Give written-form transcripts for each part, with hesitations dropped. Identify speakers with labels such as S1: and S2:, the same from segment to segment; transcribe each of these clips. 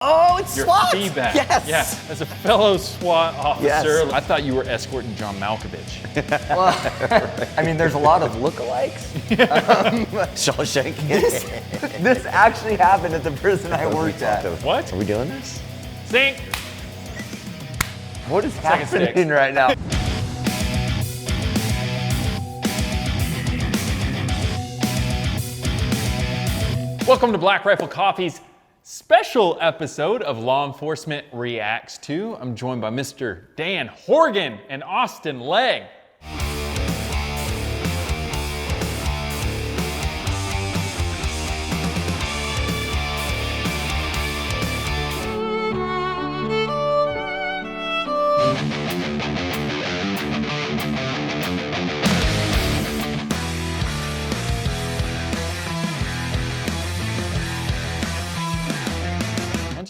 S1: Oh, it's
S2: Your
S1: SWAT!
S2: feedback.
S1: Yes!
S2: Yeah, as a fellow SWAT officer,
S1: Yes.
S2: I thought you were escorting John Malkovich.
S3: Well, I mean, there's a lot of lookalikes.
S1: Shawshank.
S3: This actually happened at the prison I worked at.
S2: What?
S1: Are we doing this?
S2: Sink!
S3: What is
S2: Second
S3: happening
S2: sticks.
S3: right now?
S2: Welcome to Black Rifle Coffee's special episode of Law Enforcement Reacts To. I'm joined by Mr. Dan Horgan and Austin Legg.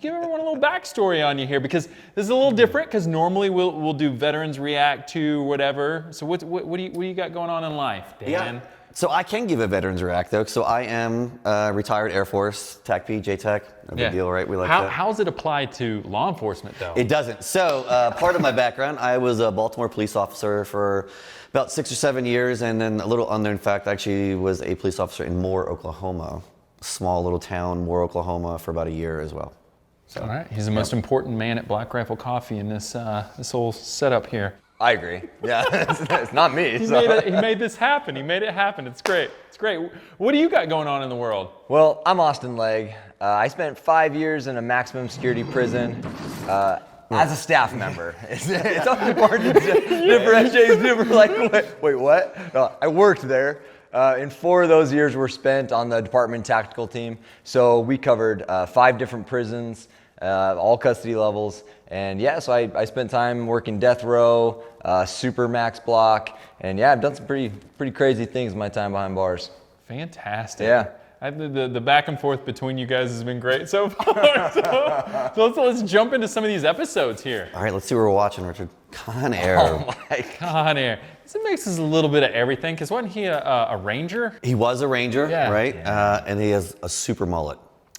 S2: Give everyone a little backstory on you here, because this is a little different, because normally we'll do veterans react to whatever. So what do you got going on in life, Dan?
S1: Yeah. So I can give a veterans react though. So I am retired Air Force, TACP-JTAC. No big deal, right? We like that.
S2: How's it apply to law enforcement though?
S1: It doesn't. So part of my background, I was a Baltimore police officer for about 6 or 7 years, and then a little unknown fact, I actually was a police officer in Moore, Oklahoma, small little town, Moore, Oklahoma, for about a year as well. So,
S2: all right, he's the most important man at Black Rifle Coffee in this this whole setup here.
S3: I agree. Yeah, it's not me.
S2: He
S3: so.
S2: made this happen. He made it happen. It's great. It's great. What do you got going on in the world?
S3: Well, I'm Austin Legg. I spent 5 years in a maximum security prison as a staff member. It's only important to differentiate. Like, wait, what? No, I worked there. And 4 of those years were spent on the department tactical team. So we covered 5 different prisons, all custody levels. And yeah, so I spent time working death row, super max block. And yeah, I've done some pretty crazy things in my time behind bars.
S2: Fantastic.
S3: Yeah.
S2: The back and forth between you guys has been great so far. So let's jump into some of these episodes here.
S1: all right, let's see what we're watching, Richard. Con Air.
S3: Oh my God.
S2: Con Air. This mixes a little bit of everything, because wasn't he a ranger?
S1: He was a ranger,
S2: Yeah.
S1: right? And he has a super mullet.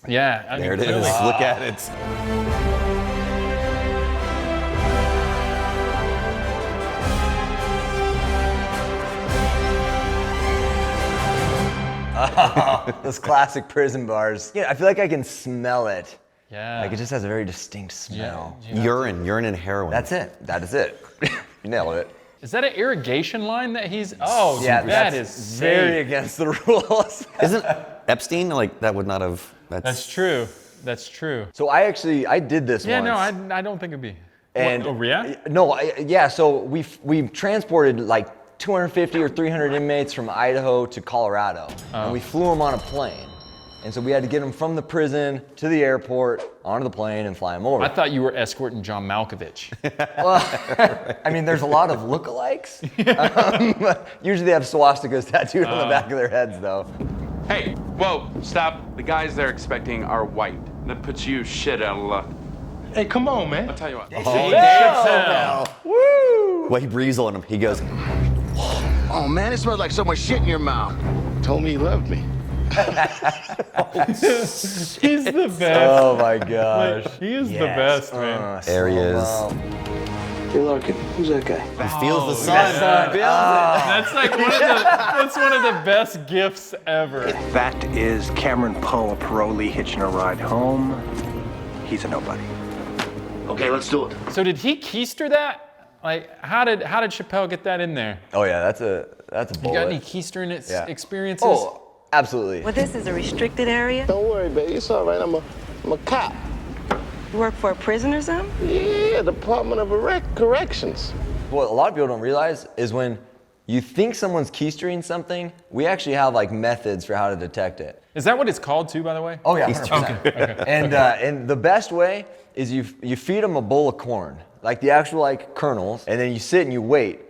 S2: Yeah. I
S1: There it
S2: mean,
S1: is.
S2: clearly.
S1: Look at it.
S3: Those classic prison bars. Yeah, I feel like I can smell it.
S2: Yeah.
S3: Like it just has a very distinct smell.
S2: Yeah.
S1: Urine and heroin.
S3: That's it. That is it. You nailed it.
S2: Is that an irrigation line that he's? Oh,
S3: Yeah,
S2: that
S3: that's
S2: is
S3: very
S2: safe.
S3: against the rules.
S1: Isn't Epstein, like, that would not have,
S2: That's true. That's true.
S3: So I did this
S2: Yeah,
S3: once.
S2: no, I don't think it'd be.
S3: And
S2: oh, yeah?
S3: No, yeah. So we've transported like 250 or 300 inmates from Idaho to Colorado, and we flew them on a plane. And so we had to get them from the prison to the airport, onto the plane, and fly them over.
S2: I thought you were escorting John Malkovich.
S3: Well, I mean, there's a lot of lookalikes. Usually they have swastikas tattooed on the back of their heads, though.
S4: Hey, whoa, stop. The guys they're expecting are white. That puts you shit out of luck.
S5: Hey, come on, man.
S4: I'll tell you what.
S3: Woo!
S1: Well, he breathes on him. He goes,
S5: Oh, man, it smells like so much shit in your mouth. Told me he loved me.
S2: He's the best.
S3: Oh my gosh.
S2: Like, he is the best, man.
S1: there he is.
S5: Hey, Larkin, who's that guy?
S1: He feels the sun.
S2: yeah.
S1: Feels
S2: That's like that's one of the best gifts ever.
S6: That is Cameron Poe, a parolee hitching a ride home. He's a nobody.
S5: Okay, let's do it.
S2: So did he keister that? Like, how did Chappelle get that in there?
S3: Oh yeah, that's a
S2: You
S3: bullet.
S2: got any keistering experiences?
S3: Oh, absolutely.
S7: Well, this is a restricted area.
S5: Don't worry, baby. It's all right. I'm a cop.
S7: You work for a prison or something?
S5: Yeah, Department of Corrections.
S3: What a lot of people don't realize is when you think someone's keystering something, we actually have like methods for how to detect it.
S2: Is that what it's called too, by the way?
S3: Oh yeah, 100%. And the best way is you feed them a bowl of corn, like the actual like kernels, and then you sit and you wait.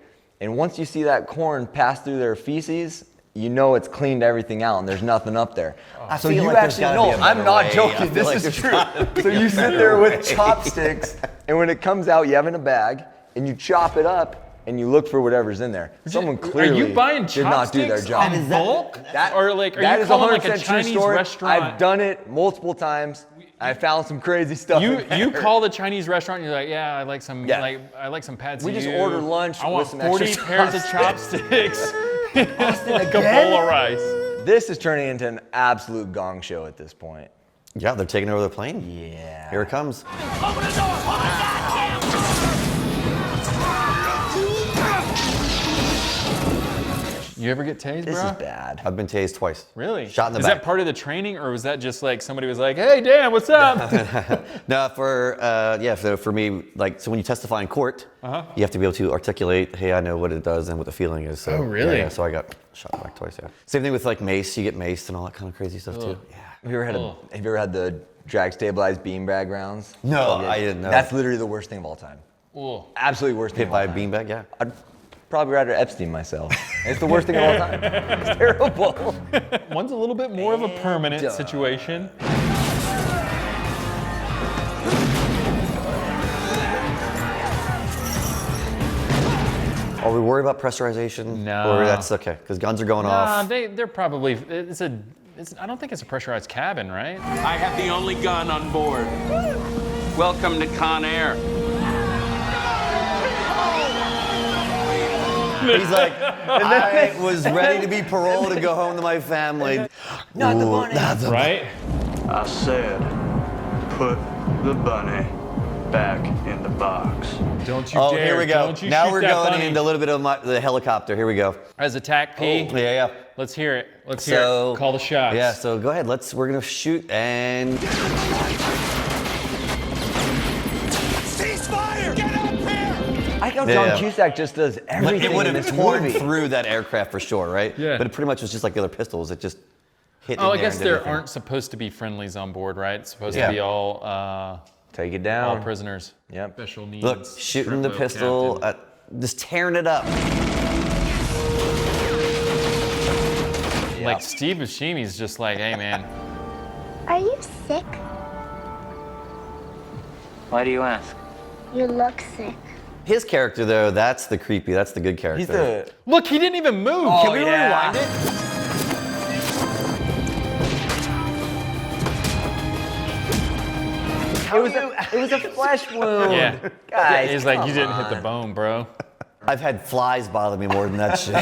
S3: And once you see that corn pass through their feces, you know it's cleaned everything out and there's nothing up there. So
S1: feel
S3: you
S1: like there's
S3: actually
S1: gotta
S3: no,
S1: be a
S3: I'm
S1: better
S3: not
S1: way. I
S3: joking.
S1: feel
S3: This
S1: like
S3: is
S1: there's
S3: true.
S1: gotta be
S3: So you
S1: a
S3: sit
S1: better
S3: there with
S1: way.
S3: chopsticks, and when it comes out, you have it in a bag, and you chop it up, and you look for whatever's in there. Someone clearly
S2: Are you buying
S3: did not do their
S2: chopsticks
S3: job.
S2: in bulk?
S3: That,
S2: or like, are
S3: that
S2: you
S3: is
S2: calling like a
S3: 100% true
S2: Chinese
S3: story.
S2: restaurant?
S3: I've done it multiple times. I found some crazy stuff.
S2: You call the Chinese restaurant. And you're like, yeah, I like some I like some pad see
S3: We just
S2: ew.
S3: order lunch
S2: I want
S3: with some
S2: 40
S3: extra
S2: pairs of
S3: sauce."
S2: chopsticks.
S3: Austin,
S2: Like a
S3: again?
S2: bowl of rice.
S3: This is turning into an absolute gong show at this point.
S1: Yeah, they're taking over the plane.
S3: Yeah.
S1: Here it comes.
S2: You ever get tased,
S3: This
S2: bro?
S3: is bad.
S1: I've been tased twice.
S2: Really?
S1: Shot in the
S2: Is
S1: back.
S2: that part of the training, or was that just like somebody was like, "Hey, Dan, what's up?"
S1: No, for me, like, so when you testify in court, you have to be able to articulate, hey, I know what it does and what the feeling is. So,
S2: Oh, really?
S1: Yeah, so I got shot in the back twice, yeah. Same thing with like mace, you get maced and all that kind of crazy stuff too. Yeah.
S3: Have you ever had the drag stabilized beanbag rounds?
S1: No, I didn't know.
S3: That's literally the worst thing of all time.
S2: Ooh.
S3: Absolutely worst thing
S1: Hit
S3: of all
S1: by a
S3: time.
S1: beanbag, yeah.
S3: I'd probably rather Epstein myself. It's the worst thing of all time. It's terrible.
S2: One's a little bit more of a permanent situation.
S1: Are we worried about pressurization?
S2: No.
S1: Or that's okay, because guns are going off.
S2: They're probably. I don't think it's a pressurized cabin, right?
S4: I have the only gun on board. Welcome to Con Air.
S1: He's like, I was ready to be paroled and go home to my family.
S3: Not the bunny.
S2: Right?
S8: I said, put the bunny back in the box.
S2: Don't you
S1: Oh,
S2: dare!
S1: here we go.
S2: Don't you
S1: Now
S2: shoot
S1: we're
S2: that
S1: going
S2: bunny.
S1: into a little bit of the helicopter. Here we go.
S2: As a TACP.
S1: Oh, yeah.
S2: Let's hear it. Let's hear it. Call the shots.
S1: Yeah, so go ahead. We're gonna shoot and.
S3: I know
S1: Yeah.
S3: John Cusack just does
S1: But
S3: everything
S1: it would
S3: in
S1: have
S3: this
S1: torn
S3: movie.
S1: through that aircraft for sure, right?
S2: Yeah.
S1: But it pretty much was just like the other pistols. It just hit.
S2: Oh,
S1: in
S2: I guess
S1: and did
S2: there
S1: everything.
S2: aren't supposed to be friendlies on board, right? It's supposed
S1: Yeah.
S2: to be all
S3: Take it down.
S2: prisoners.
S3: Yep.
S2: Special needs.
S1: Look, shooting the
S2: Triplo
S1: pistol,
S2: captain.
S1: just tearing it up.
S2: Like Steve Buscemi's just like, hey man.
S9: Are you sick?
S8: Why do you ask?
S9: You look sick.
S1: His character, though, that's the good character.
S3: He's the.
S2: Look, he didn't even move. Can we
S3: yeah.
S2: rewind it?
S3: It was a flesh wound.
S2: Yeah.
S3: Guys,
S2: He's like, you
S3: come
S2: didn't hit the
S3: on.
S2: bone, bro.
S1: I've had flies bother me more than that shit.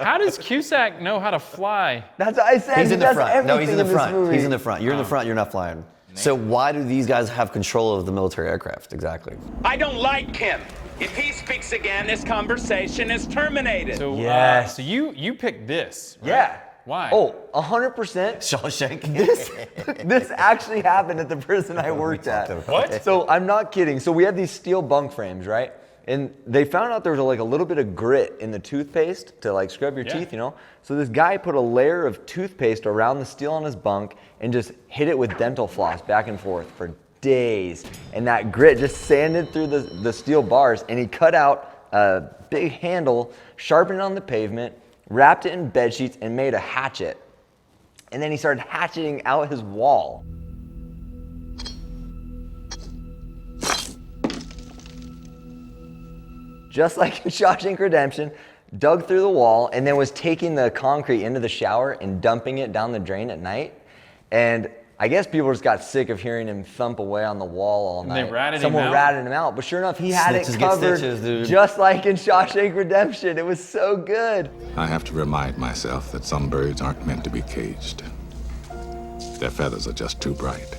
S2: How does Cusack know how to fly?
S3: That's what I said.
S1: He's
S3: He
S1: in the
S3: does
S1: front. No, he's in the
S3: everything
S1: front.
S3: this movie.
S1: He's in the front. You're in the front. You're not flying. So why do these guys have control of the military aircraft exactly?
S10: I don't like him. If he speaks again, this conversation is terminated.
S2: So,
S3: Yes.
S2: so you picked this, right?
S3: Yeah.
S2: Why?
S3: Oh, 100%.
S1: Shawshank.
S3: This actually happened at the prison I worked at.
S2: What?
S3: So I'm not kidding. So we have these steel bunk frames, right? And they found out there was like a little bit of grit in the toothpaste to like scrub your teeth, you know? So this guy put a layer of toothpaste around the steel on his bunk and just hit it with dental floss back and forth for days. And that grit just sanded through the steel bars, and he cut out a big handle, sharpened it on the pavement, wrapped it in bed sheets, and made a hatchet. And then he started hatcheting out his wall. Just like in Shawshank Redemption, dug through the wall and then was taking the concrete into the shower and dumping it down the drain at night. And I guess people just got sick of hearing him thump away on the wall all night.
S2: they ratted him
S3: Someone
S2: out?
S3: ratted him out, but sure enough, he had
S1: Snitches
S3: it
S1: get
S3: covered
S1: stitches, dude.
S3: just like in Shawshank Redemption. It was so good.
S11: I have to remind myself that some birds aren't meant to be caged. Their feathers are just too bright.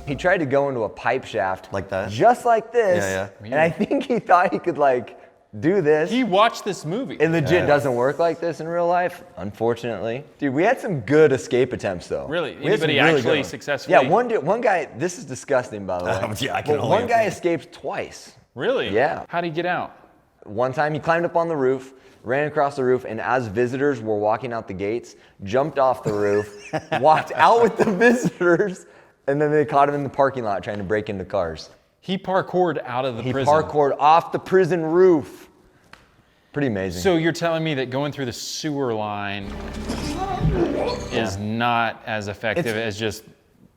S3: He tried to go into a pipe shaft
S1: Like that?
S3: just like this.
S1: Yeah.
S3: And I think he thought he could like do this.
S2: He watched this movie.
S3: It legit doesn't work like this in real life, unfortunately. Dude, we had some good escape attempts, though.
S2: Really?
S3: We had some
S2: Anybody
S3: really
S2: actually
S3: good ones.
S2: successfully-
S3: Yeah, one guy, this is disgusting, by the way.
S1: Yeah, I can
S3: But
S1: only
S3: one guy escaped twice.
S2: Really?
S3: Yeah.
S2: How'd he get out?
S3: One time he climbed up on the roof, ran across the roof, and as visitors were walking out the gates, jumped off the roof, walked out with the visitors, and then they caught him in the parking lot trying to break into cars.
S2: He parkoured out of the
S3: He
S2: prison.
S3: parkoured off the prison roof. Pretty amazing.
S2: So you're telling me that going through the sewer line is not as effective as just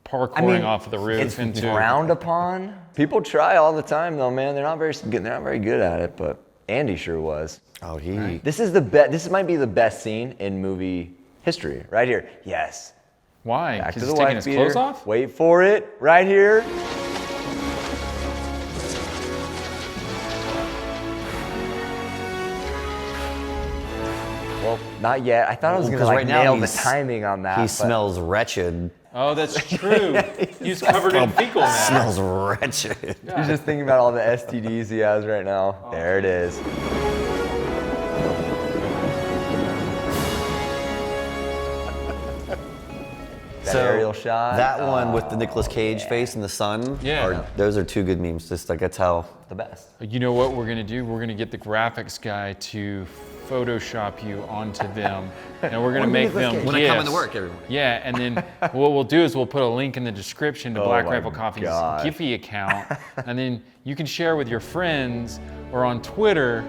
S2: parkouring off the roof
S3: it's
S2: into
S3: frowned upon. People try all the time, though, man. They're not very good at it, but Andy sure was.
S1: Oh, he.
S3: This is the best. This might be the best scene in movie history, right here. Yes,
S2: Why?
S3: Back to
S2: Because
S3: the
S2: he's taking
S3: wife
S2: his clothes
S3: beater.
S2: off?
S3: Wait for it, right here. Well, not yet. I thought I was gonna
S1: Because
S3: like
S1: right now
S3: nail the
S1: he's-
S3: timing on that.
S1: He
S3: but-
S1: smells wretched.
S2: Oh, that's true. He's covered in fecal matter.
S1: Smells wretched.
S3: You're just thinking about all the STDs he has right now. There it is. That aerial shot.
S1: That one with the Nicolas Cage face in the sun.
S2: Yeah.
S1: Those are two good memes. Just like that's how.
S3: The best.
S2: You know what we're gonna do? We're gonna get the graphics guy to Photoshop you onto them, and we're gonna make them
S1: When I come
S2: GIFs.
S1: into work, everyone.
S2: Yeah, and then what we'll do is we'll put a link in the description to Black
S3: my
S2: Rifle Coffee's
S3: God.
S2: GIPHY account, and then you can share with your friends or on Twitter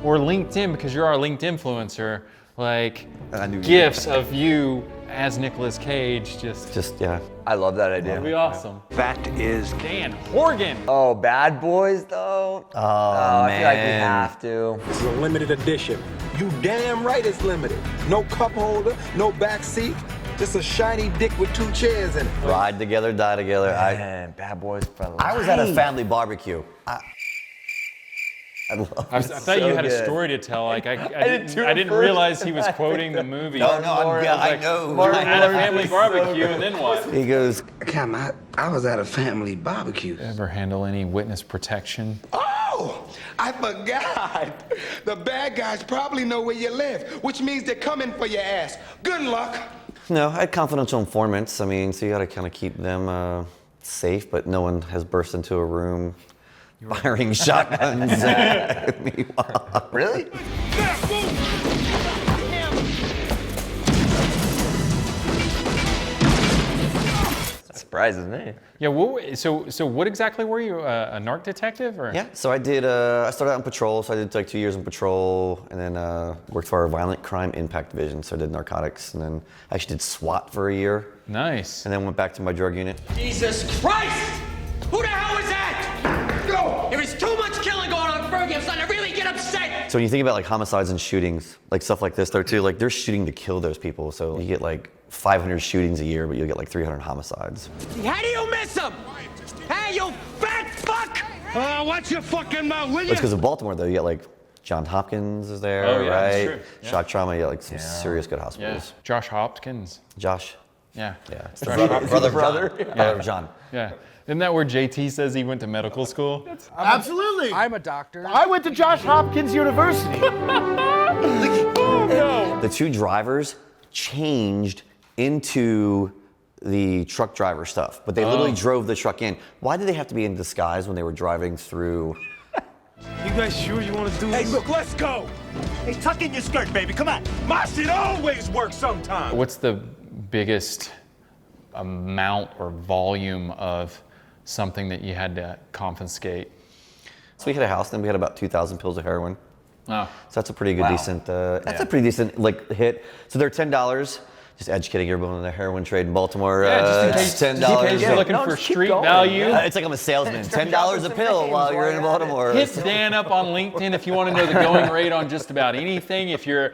S2: or LinkedIn, because you're our LinkedIn influencer, like
S1: I knew you
S2: GIFs of you as Nicolas Cage. Just
S1: yeah.
S3: I love that idea.
S2: it'll be awesome.
S6: That is
S2: Dan Horgan.
S3: Oh, Bad Boys though.
S1: Oh,
S3: I feel like we
S1: man.
S3: have to.
S12: This is a limited edition. You damn right it's limited. No cup holder, no back seat, just a shiny dick with 2 chairs in it.
S1: Ride together, die together.
S3: Man, Bad Boys for life.
S1: I was at a family barbecue. I love
S2: I
S1: it.
S2: thought you had a story to tell. Like I didn't realize he was quoting the movie.
S1: No, I know.
S2: At a family barbecue, and then what?
S1: He goes,
S12: Cam, I was at a family barbecue.
S2: Ever handle any witness protection?
S12: Oh, I forgot. The bad guys probably know where you live, which means they're coming for your ass. Good luck.
S1: no, I had confidential informants. I mean, so you got to kind of keep them safe, but no one has burst into a room firing shotguns at me.
S3: Really? That surprises me.
S2: Yeah. So what exactly were you? A narc detective, or?
S1: Yeah, so I did, I started out in patrol, so I did like 2 years in patrol, and then worked for our Violent Crime Impact Division, so I did narcotics, and then I actually did SWAT for a year,
S2: Nice.
S1: and then went back to my drug unit.
S10: Jesus Christ! Who the hell was that? Go! There is too much killing going on, Fergie. I'm starting to really get upset.
S1: So when you think about like homicides and shootings, like stuff like this though too, like they're shooting to kill those people, so you get like 500 shootings a year, but you'll get like 300 homicides.
S10: How do you miss him? Hey, you fat fuck! Watch your fucking mouth, will
S1: It's because of Baltimore though, you get like Johns Hopkins is there,
S2: Oh, yeah, that's
S1: right?
S2: true. Yeah.
S1: Shock trauma, you get like some serious good
S2: Yeah.
S1: hospitals.
S2: Josh Hopkins.
S1: Josh.
S2: Yeah.
S1: Yeah.
S3: Brother.
S1: Brother of John.
S2: Yeah. Isn't that where JT says he went to medical school?
S13: Absolutely.
S14: I'm a doctor.
S13: I went to Josh Hopkins University.
S2: Oh no.
S1: The two drivers changed into the truck driver stuff, but they literally drove the truck in. Why did they have to be in disguise when they were driving through?
S13: You guys sure you want to do
S12: Hey,
S13: this?
S12: look, let's go. Hey, tuck in your skirt, baby. Come on. My shit always works sometime.
S2: What's the biggest amount or volume of something that you had to confiscate?
S1: So we had a house, then we had about 2,000 pills of heroin.
S2: Oh.
S1: So that's a pretty good, decent, that's a pretty decent like hit. So they're $10. Just educating everyone on the heroin trade in Baltimore.
S2: Yeah, just in
S1: it's
S2: case,
S1: $10.
S2: just in case you're looking
S3: No,
S2: for
S3: just keep
S2: street
S3: going.
S2: value.
S1: It's like I'm a salesman. $10 a pill while you're in Baltimore.
S2: Hit Dan up on LinkedIn if you want to know the going rate on just about anything. If you're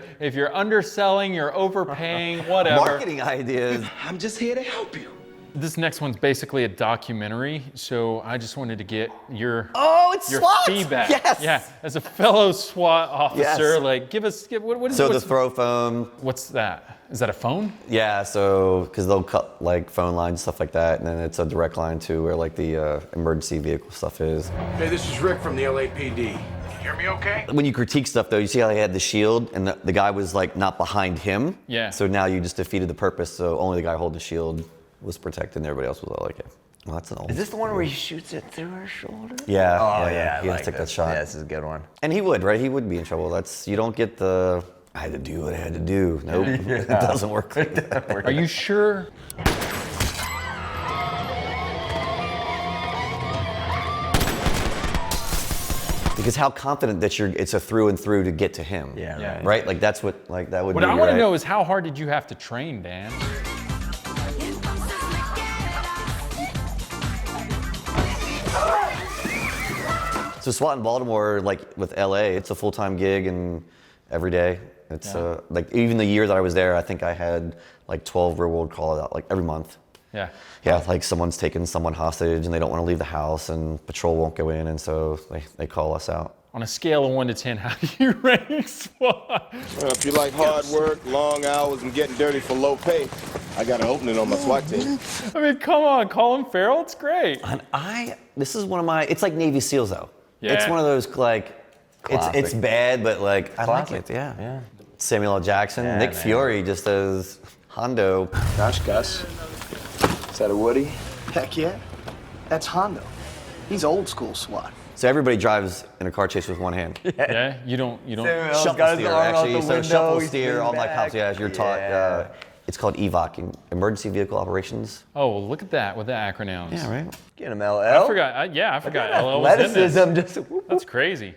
S2: underselling, you're overpaying, whatever.
S1: Marketing ideas.
S12: I'm just here to help you.
S2: This next one's basically a documentary, so I just wanted to get your
S1: It's
S2: your
S1: SWAT.
S2: feedback.
S1: Yes.
S2: Yeah, as a fellow SWAT officer,
S1: Yes.
S2: like give what is
S1: So the
S2: what's,
S1: throw phone.
S2: what's that? Is that a phone?
S1: Yeah, so because they'll cut like phone lines, stuff like that, and then it's a direct line to where like the emergency vehicle stuff is.
S12: Hey, this is Rick from the LAPD. You hear me okay?
S1: When you critique stuff though, you see how he had the shield and the guy was like not behind him.
S2: Yeah.
S1: So now you just defeated the purpose. So only the guy holding the shield was protected, and everybody else was all like, yeah. Well, that's an old.
S3: Is this the one where he shoots it through her shoulder?
S1: Yeah.
S3: Oh yeah,
S1: He
S3: I
S1: has to take that shot.
S3: Yeah, this is a good one.
S1: And he would, right? He would be in trouble. You don't get the. I had to do what I had to do. Nope, it doesn't work like that.
S2: Are you sure?
S1: Because how confident that it's a through and through to get to him.
S3: Yeah,
S2: Yeah.
S1: Right? Like that's what that would
S2: What
S1: be.
S2: I want to
S1: right?
S2: know is how hard did you have to train, Dan?
S1: So SWAT in Baltimore, like with LA, it's a full-time gig and every day. It's like even the year that I was there, I think I had like 12 real world calls out like every month.
S2: Yeah.
S1: Yeah, like someone's taken someone hostage and they don't want to leave the house and patrol won't go in, and so they call us out.
S2: On a scale of 1 to 10, how do you rank SWAT?
S14: Well, if you like hard work, long hours, and getting dirty for low pay, I got an opening on my SWAT team.
S2: I mean, come on, Colin Farrell, it's great.
S1: And this is one of my, it's like Navy SEALs though.
S2: Yeah.
S1: It's one of those like, it's bad, but like, I like it, yeah. Samuel L. Jackson, Nick Fury just as Hondo.
S12: Gosh, Gus. Is that a Woody?
S13: Heck yeah. That's Hondo. He's old school SWAT.
S1: So everybody drives in a car chase with one hand.
S2: Yeah, you don't.
S1: Shuffle steer, actually. So shuffle steer, all my cops, yeah, you're taught. It's called EVOC, Emergency Vehicle Operations.
S2: Oh, well, look at that with the acronyms.
S1: Yeah, right.
S3: Get him, LL.
S2: I forgot. I forgot LL was in this.
S3: Athleticism,
S2: That's crazy.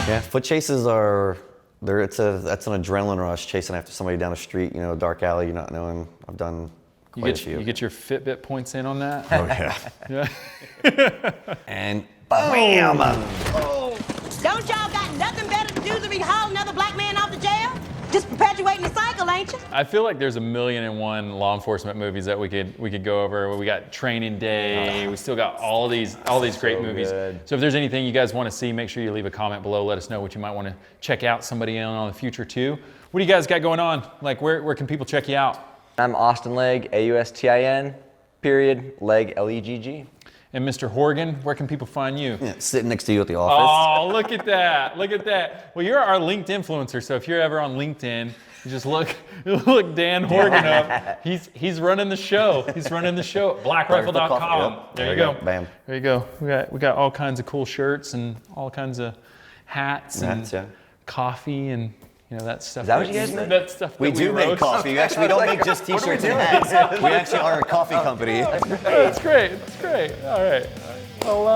S1: Yeah, foot chases are. That's an adrenaline rush, chasing after somebody down the street, you know, dark alley, you're not knowing. I've done quite a few.
S2: You get your Fitbit points in on that?
S1: Oh yeah.
S2: Yeah.
S1: And bam!
S10: Oh. Don't y'all got nothing better to do than be hauling another black man off to jail? Just perpetuating the cycle, ain't you?
S2: I feel like there's 1,000,001 law enforcement movies that we could go over. We got Training Day. We still got all these great movies.
S3: Good.
S2: So if there's anything you guys want to see, make sure you leave a comment below. Let us know what you might want to check out. Somebody in on the future too. What do you guys got going on? Like where can people check you out?
S3: I'm Austin Legg, AUSTIN, period, Legg, LEGG.
S2: And Mr. Horgan, where can people find you?
S1: Yeah, sitting next to you at the office.
S2: Oh, look at that. Look at that. Well, you're our linked influencer, so if you're ever on LinkedIn, you just look Dan Horgan up. He's running the show. He's running the show at blackrifle.com.
S1: Yep.
S2: There you go.
S1: Bam.
S2: There you go. We got all kinds of cool shirts and all kinds of hats and coffee and that stuff.
S3: Is that what you guys make?
S2: That stuff
S1: We do make coffee. Actually, we don't make just t-shirts and hats. We actually are a coffee company.
S2: That's great. That's great. All right. Well,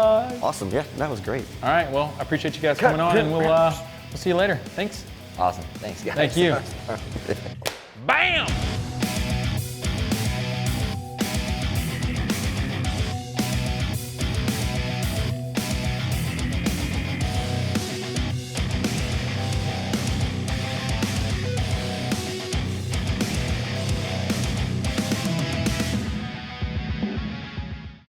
S1: awesome. Yeah, that was great.
S2: All right. Well, I appreciate you guys coming on, and we'll see you later. Thanks.
S3: Awesome. Thanks, guys.
S2: Thank you. Bam!